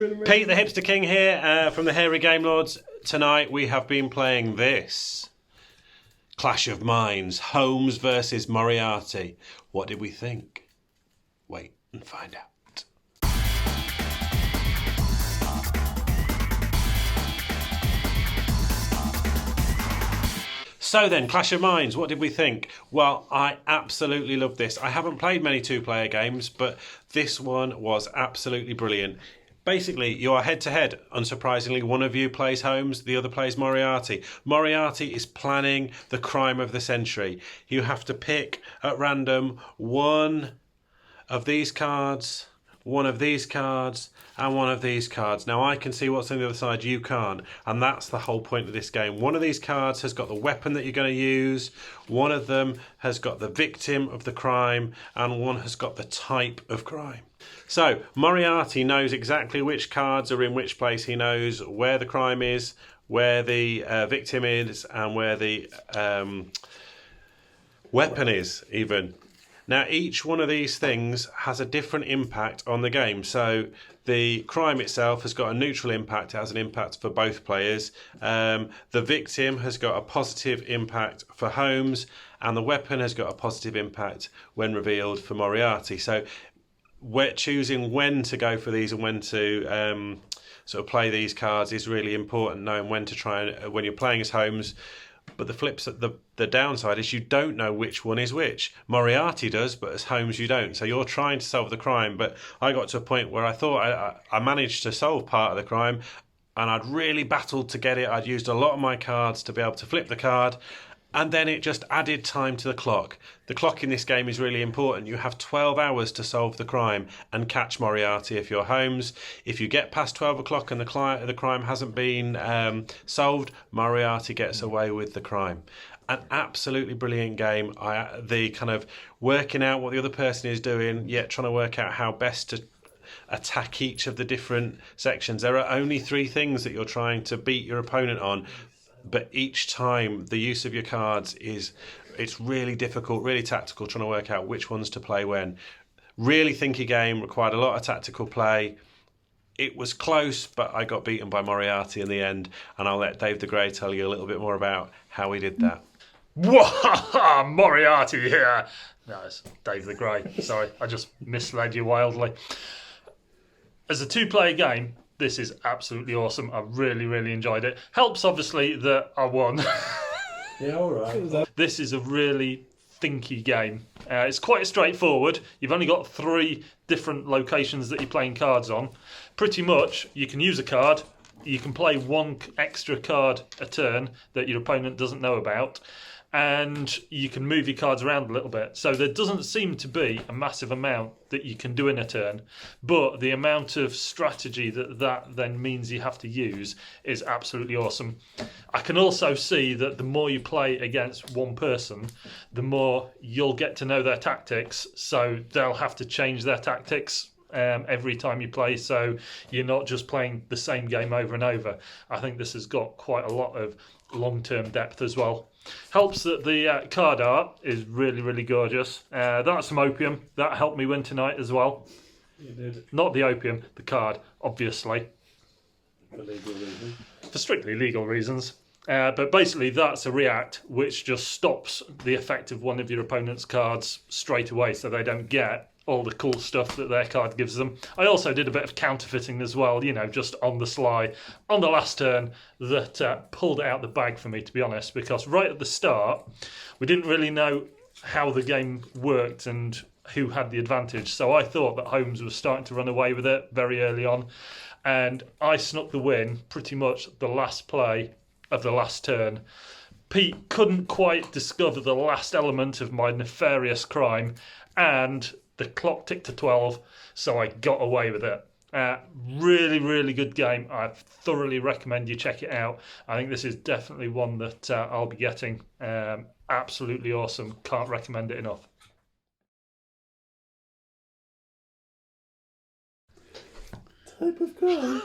Pete the Hipster King here from the Hairy Game Lords. Tonight we have been playing this Clash of Minds, Holmes versus Moriarty. What did we think? Wait and find out. So then, Clash of Minds, what did we think? Well, I absolutely love this. I haven't played many two-player games, but this one was absolutely brilliant. Basically, you are head-to-head. Unsurprisingly, one of you plays Holmes, the other plays Moriarty. Moriarty is planning the crime of the century. You have to pick at random one of these cards, one of these cards, and one of these cards. Now I can see what's on the other side, you can't, and that's the whole point of this game. One of these cards has got the weapon that you're going to use, one of them has got the victim of the crime, and one has got the type of crime. So Moriarty knows exactly which cards are in which place. He knows where the crime is, where the victim is, and where the weapon is even. Now, each one of these things has a different impact on the game. So the crime itself has got a neutral impact. It has an impact for both players. The victim has got a positive impact for Holmes, and the weapon has got a positive impact when revealed for Moriarty. So we're choosing when to go for these and when to sort of play these cards is really important, knowing when to try and when you're playing as Holmes. But the downside is you don't know which one is which. Moriarty does, but as Holmes you don't. So you're trying to solve the crime, but I got to a point where I thought I managed to solve part of the crime, and I'd really battled to get it. I'd used a lot of my cards to be able to flip the card, and then it just added time to the clock. The clock in this game is really important. You have 12 hours to solve the crime and catch Moriarty if you're Holmes. If you get past 12 o'clock and the crime hasn't been solved, Moriarty gets away with the crime. An absolutely brilliant game. The kind of working out what the other person is doing, yet trying to work out how best to attack each of the different sections. There are only 3 things that you're trying to beat your opponent on, but each time the use of your cards it's really difficult, really tactical, trying to work out which ones to play when. Really thinky game, required a lot of tactical play. It was close, but I got beaten by Moriarty in the end, and I'll let Dave the Grey tell you a little bit more about how he did that. Whoa, Moriarty here. No, it's Dave the Grey. Sorry, I just misled you wildly. As a two-player game, this is absolutely awesome. I really, really enjoyed it. Helps, obviously, that I won. Yeah, all right. This is a really thinky game. It's quite straightforward. You've only got 3 different locations that you're playing cards on. Pretty much, you can use a card. You can play 1 extra card a turn that your opponent doesn't know about. And you can move your cards around a little bit. So there doesn't seem to be a massive amount that you can do in a turn, but the amount of strategy that then means you have to use is absolutely awesome. I can also see that the more you play against one person, the more you'll get to know their tactics, so they'll have to change their tactics every time you play, so you're not just playing the same game over and over. I think this has got quite a lot of long-term depth as well. Helps that the card art is really, really gorgeous. That's some opium. That helped me win tonight as well. You did. Not the opium, the card, obviously. For legal reasons. For strictly legal reasons. But basically that's a react which just stops the effect of one of your opponent's cards straight away, so they don't get all the cool stuff that their card gives them. I also did a bit of counterfeiting as well, you know, just on the sly, on the last turn, that pulled it out the bag for me, to be honest, because right at the start, we didn't really know how the game worked and who had the advantage. So I thought that Holmes was starting to run away with it very early on, and I snuck the win pretty much the last play of the last turn. Pete couldn't quite discover the last element of my nefarious crime, and the clock ticked to 12, so I got away with it. Really, really good game. I thoroughly recommend you check it out. I think this is definitely one that I'll be getting. Absolutely awesome. Can't recommend it enough. Type of crime.